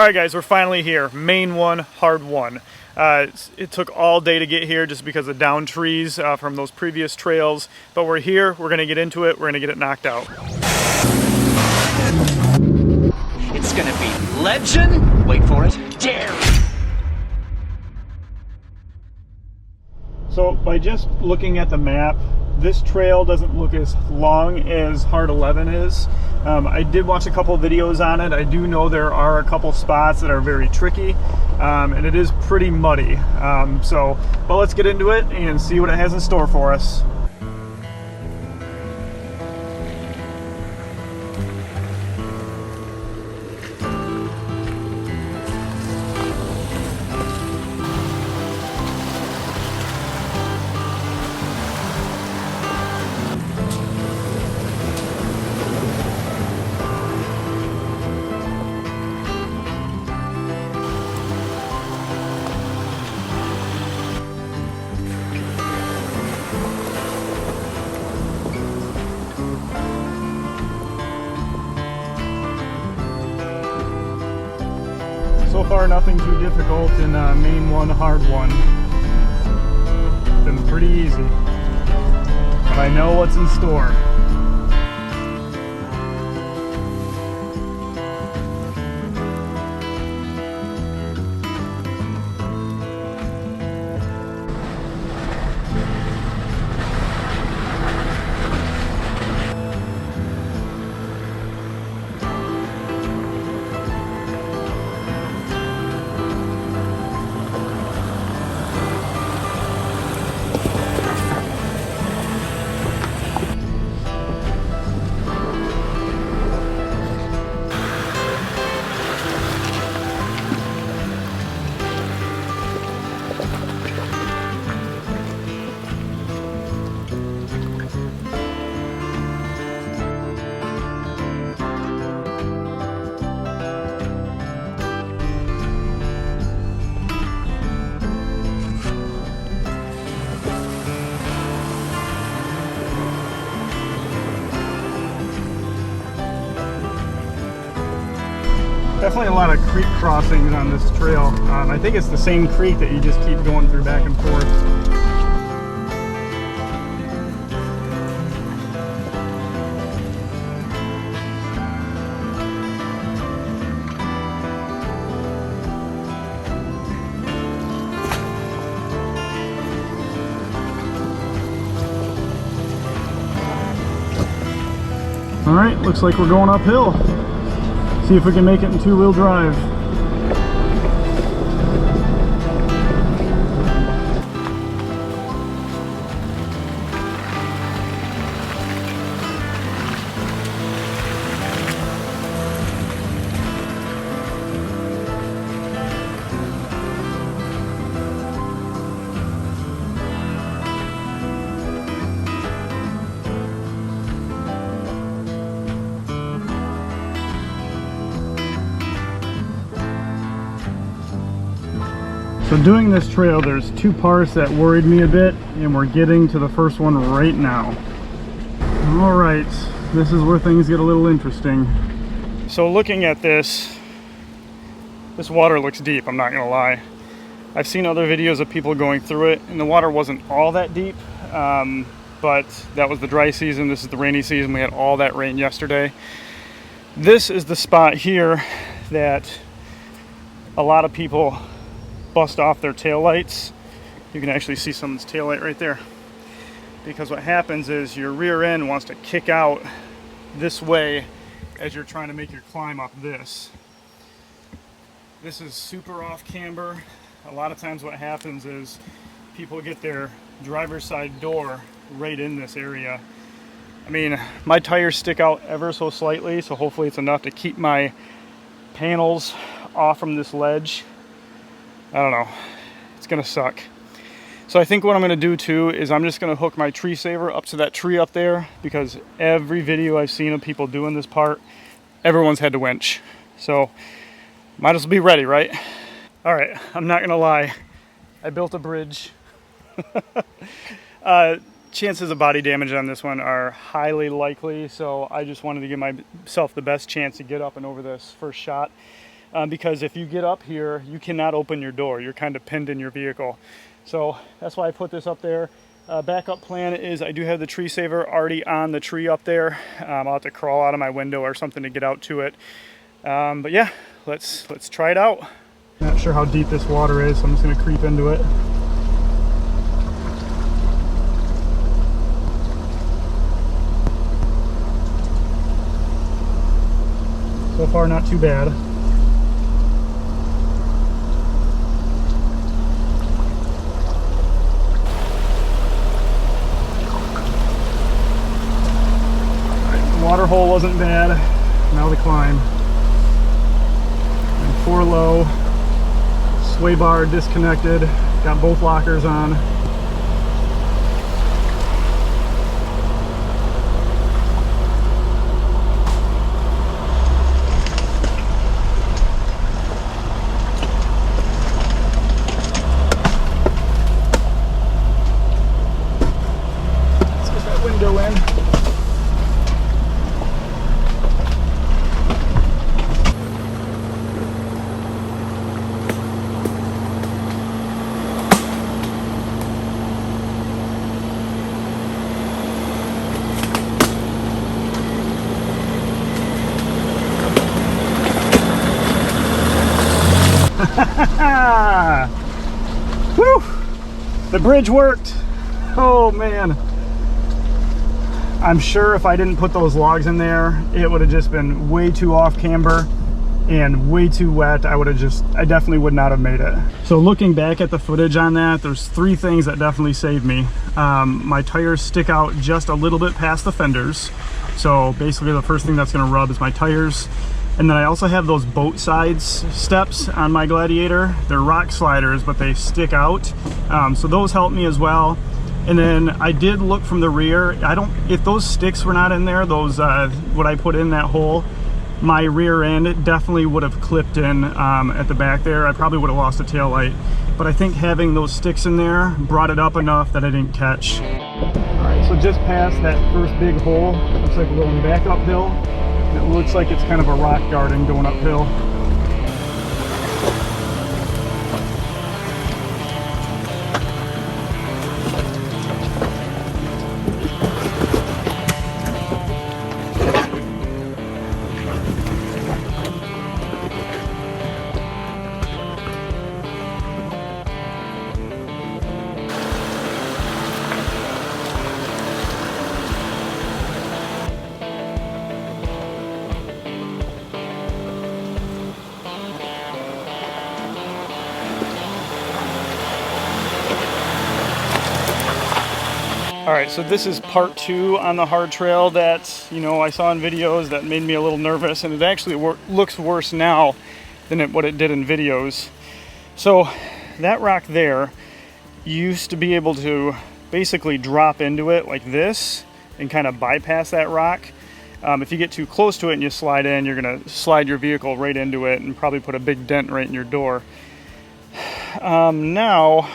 Alright guys, we're finally here. Main one, hard one. It took all day to get here just because of downed trees from those previous trails. But we're here, we're going to get into it, we're going to get it knocked out. It's going to be legend, wait for it, dare. So by just looking at the map, this trail doesn't look as long as Hard 11 is. I did watch a couple videos on it. I do know there are a couple spots that are very tricky, and it is pretty muddy. But let's get into it and see what it has in store for us. So far, nothing too difficult in main one, hard one. It's been pretty easy, but I know what's in store. Definitely a lot of creek crossings on this trail. I think it's the same creek that you just keep going through back and forth. All right, looks like we're going uphill. See if we can make it in two-wheel drive. So doing this trail, there's two parts that worried me a bit, and we're getting to the first one right now. All right, this is where things get a little interesting. So looking at this water looks deep, I'm not gonna lie. I've seen other videos of people going through it, and the water wasn't all that deep, but that was the dry season. This is the rainy season. We had all that rain yesterday. This is the spot here that a lot of people bust off their tail lights. You can actually see someone's tail light right there, because what happens is your rear end wants to kick out this way as you're trying to make your climb up this. This is super off camber. A lot of times what happens is people get their driver's side door right in this area. I mean, my tires stick out ever so slightly, so hopefully it's enough to keep my panels off from this ledge. I don't know, it's gonna suck. So I think what I'm gonna do too is I'm just gonna hook my tree saver up to that tree up there, because every video I've seen of people doing this part, everyone's had to winch. So might as well be ready, right? All right, I'm not gonna lie, I built a bridge. Chances of body damage on this one are highly likely, so I just wanted to give myself the best chance to get up and over this first shot. because if you get up here, you cannot open your door. You're kind of pinned in your vehicle. So that's why I put this up there. Backup plan is I do have the tree saver already on the tree up there. I'll have to crawl out of my window or something to get out to it. But yeah, let's try it out. Not sure how deep this water is, so I'm just gonna creep into it. So far, not too bad. Water hole wasn't bad. Now the climb. And 4 low. Sway bar disconnected. Got both lockers on. Let's get that window in. Woo! The bridge worked. Oh man. I'm sure if I didn't put those logs in there, it would have just been way too off camber and way too wet. I definitely would not have made it. So looking back at the footage on that, there's 3 things that definitely saved me. My tires stick out just a little bit past the fenders. So basically the first thing that's gonna rub is my tires. And then I also have those boat sides steps on my Gladiator. They're rock sliders, but they stick out. So those help me as well. And then I did look from the rear. If those sticks were not in there, those what I put in that hole, my rear end definitely would have clipped in at the back there. I probably would have lost a tail light. But I think having those sticks in there brought it up enough that I didn't catch. All right, so just past that first big hole, looks like we're going back uphill. It looks like it's kind of a rock garden going uphill. All right, so this is part 2 on the hard trail that, I saw in videos that made me a little nervous, and it actually looks worse now than what it did in videos. So that rock there, you used to be able to basically drop into it like this and kind of bypass that rock. If you get too close to it and you slide in, you're gonna slide your vehicle right into it and probably put a big dent right in your door. Now,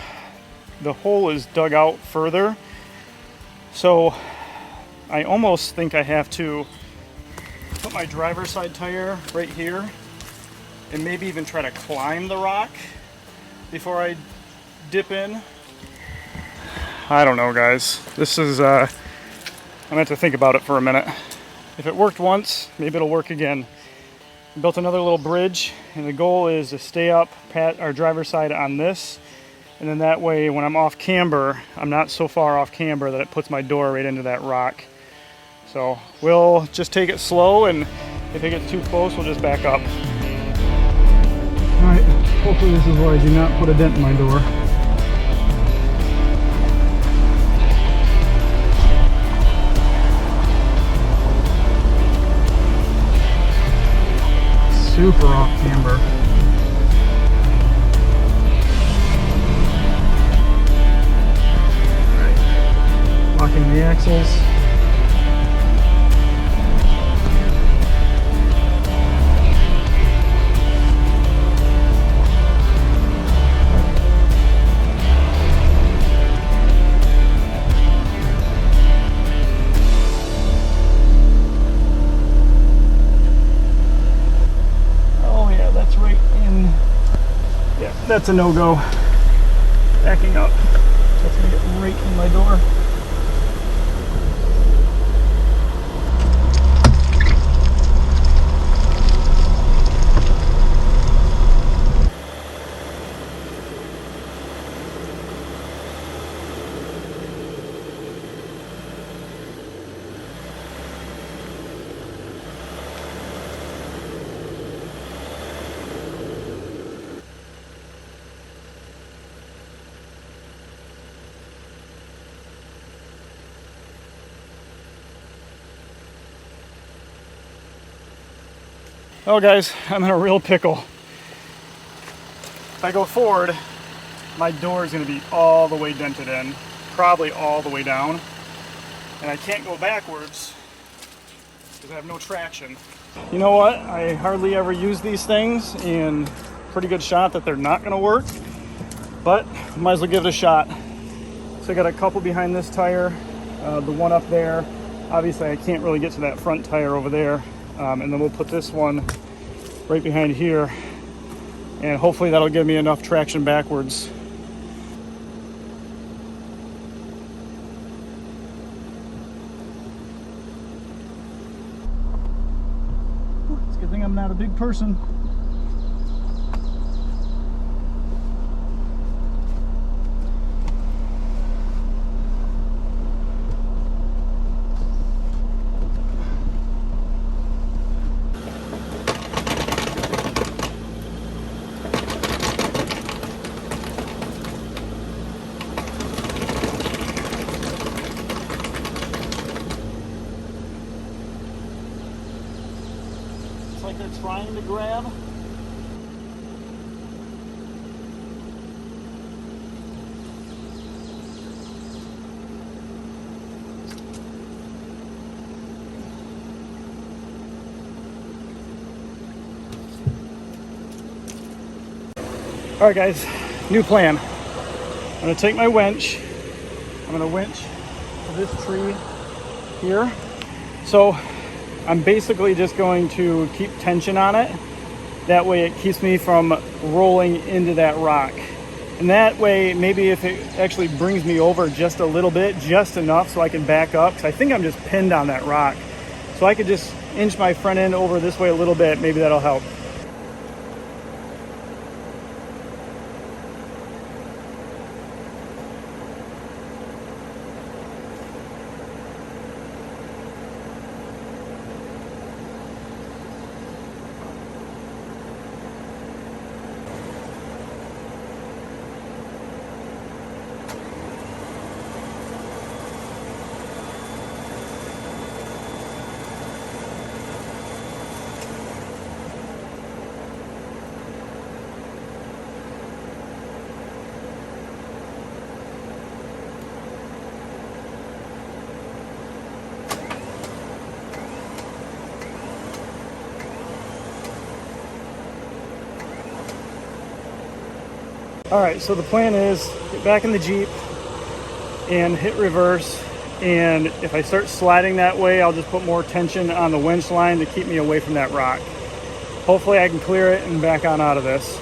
the hole is dug out further. So I almost think I have to put my driver's side tire right here and maybe even try to climb the rock before I dip in. I don't know, guys. This is, I'm gonna have to think about it for a minute. If it worked once, maybe it'll work again. I built another little bridge, and the goal is to stay up our driver's side on this. And then that way, when I'm off camber, I'm not so far off camber that it puts my door right into that rock. So we'll just take it slow, and if it gets too close, we'll just back up. All right, hopefully this is where I do not put a dent in my door. Super off camber. Locking the axles. Oh yeah, that's right that's a no-go. Backing up. That's gonna get right in my door. Oh guys, I'm in a real pickle. If I go forward, my door is going to be all the way dented in, probably all the way down. And I can't go backwards because I have no traction. You know what? I hardly ever use these things, and pretty good shot that they're not going to work. But might as well give it a shot. So I got a couple behind this tire, the one up there. Obviously I can't really get to that front tire over there. And then we'll put this one right behind here, and hopefully that'll give me enough traction backwards. It's a good thing I'm not a big person. Like they're trying to grab. All right guys, new plan. I'm gonna take my winch. I'm gonna winch to this tree here. So I'm basically just going to keep tension on it. That way it keeps me from rolling into that rock. And that way, maybe if it actually brings me over just a little bit, just enough so I can back up, because I think I'm just pinned on that rock. So I could just inch my front end over this way a little bit, maybe that'll help. All right, so the plan is get back in the Jeep and hit reverse. And if I start sliding that way, I'll just put more tension on the winch line to keep me away from that rock. Hopefully I can clear it and back on out of this.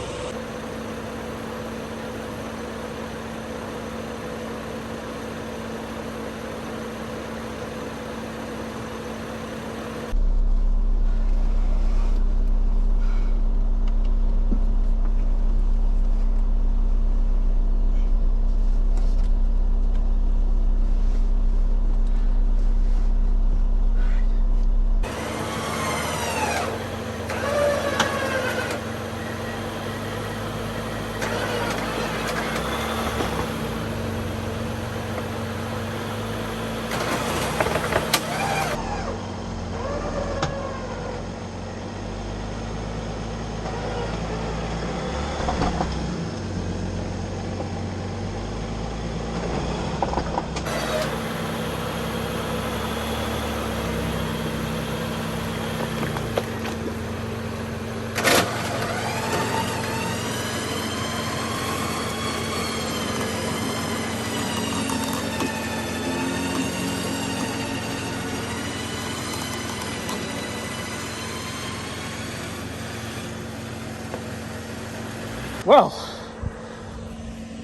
Well,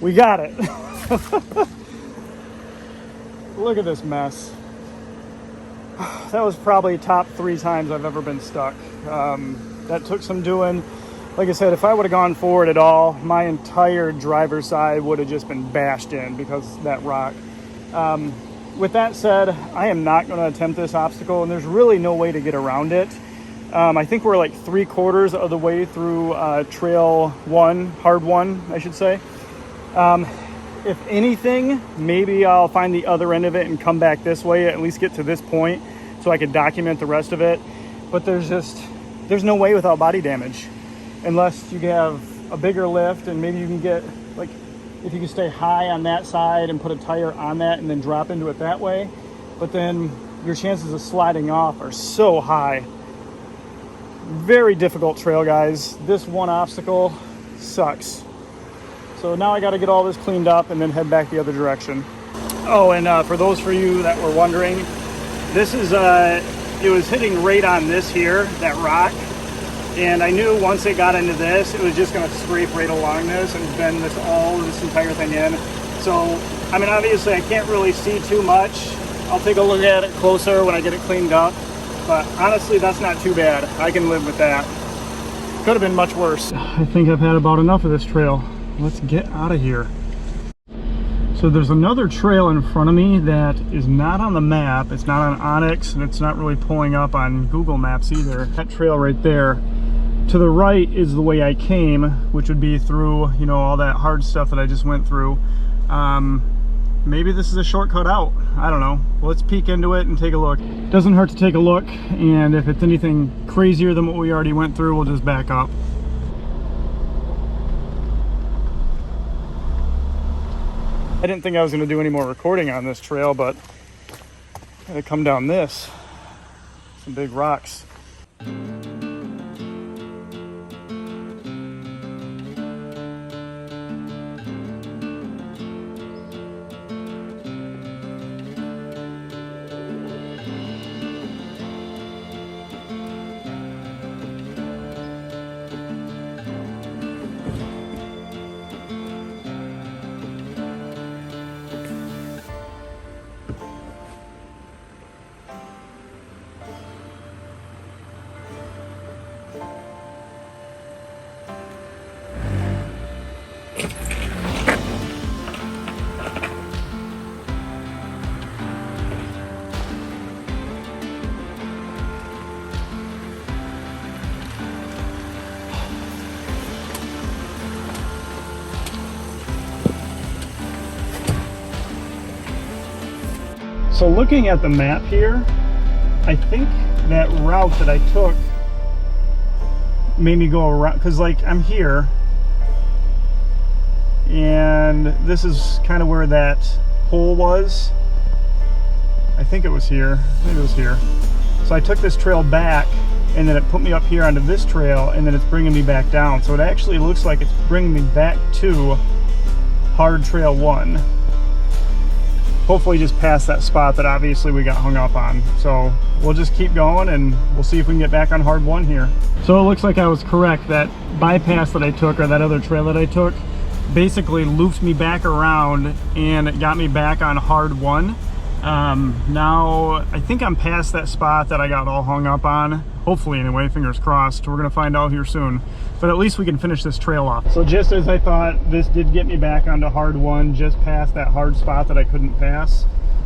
We got it. Look at this mess. That was probably top 3 times I've ever been stuck. That took some doing. Like I said, if I would have gone forward at all, my entire driver's side would have just been bashed in because of that rock. With that said, I am not going to attempt this obstacle, and there's really no way to get around it. I think we're like 3/4 of the way through trail 1, hard 1, I should say. If anything, maybe I'll find the other end of it and come back this way, at least get to this point so I could document the rest of it. But there's no way without body damage, unless you have a bigger lift, and maybe you can get, like, if you can stay high on that side and put a tire on that and then drop into it that way. But then your chances of sliding off are so high. Very difficult trail, guys. This one obstacle sucks. So now I got to get all this cleaned up and then head back the other direction. Oh, and for those of you that were wondering, this is, it was hitting right on this here, that rock. And I knew once it got into this, it was just going to scrape right along this and bend this entire thing in. So, I mean, obviously I can't really see too much. I'll take a look at it closer when I get it cleaned up. But honestly, that's not too bad. I can live with that. Could have been much worse. I think I've had about enough of this trail. Let's get out of here. So there's another trail in front of me that is not on the map. It's not on Onyx, and it's not really pulling up on Google Maps either. That trail right there. To the right is the way I came, which would be through, you know, all that hard stuff that I just went through. Maybe this is a shortcut out. I don't know. Let's peek into it and take a look. Doesn't hurt to take a look, and if it's anything crazier than what we already went through, we'll just back up. I didn't think I was going to do any more recording on this trail, but I gotta come down this. Some big rocks. So looking at the map here, I think that route that I took made me go around, because like I'm here and this is kind of where that hole was. I think it was here, maybe it was here. So I took this trail back, and then it put me up here onto this trail, and then it's bringing me back down. So it actually looks like it's bringing me back to hard trail 1. Hopefully just past that spot that obviously we got hung up on. So we'll just keep going and we'll see if we can get back on hard 1 here. So it looks like I was correct. That bypass that I took, or that other trail that I took, basically looped me back around and it got me back on hard 1. Now I think I'm past that spot that I got all hung up on. Hopefully anyway, fingers crossed. We're gonna find out here soon. But at least we can finish this trail off. So just as I thought, this did get me back onto hard 1, just past that hard spot that I couldn't pass.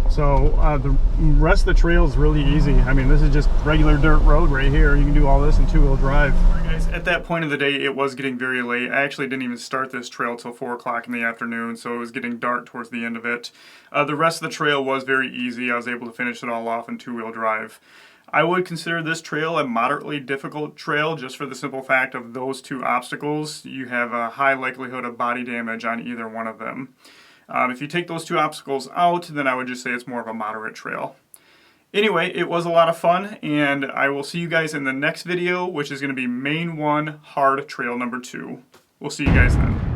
So the rest of the trail is really easy. I mean, this is just regular dirt road right here. You can do all this in 2-wheel drive. All right, guys, at that point of the day, it was getting very late. I actually didn't even start this trail till 4 o'clock in the afternoon, so it was getting dark towards the end of it. The rest of the trail was very easy. I was able to finish it all off in 2-wheel drive. I would consider this trail a moderately difficult trail just for the simple fact of those 2 obstacles. You have a high likelihood of body damage on either one of them. If you take those 2 obstacles out, then I would just say it's more of a moderate trail. Anyway, it was a lot of fun, and I will see you guys in the next video, which is going to be Main 1 Hard Trail number 2. We'll see you guys then.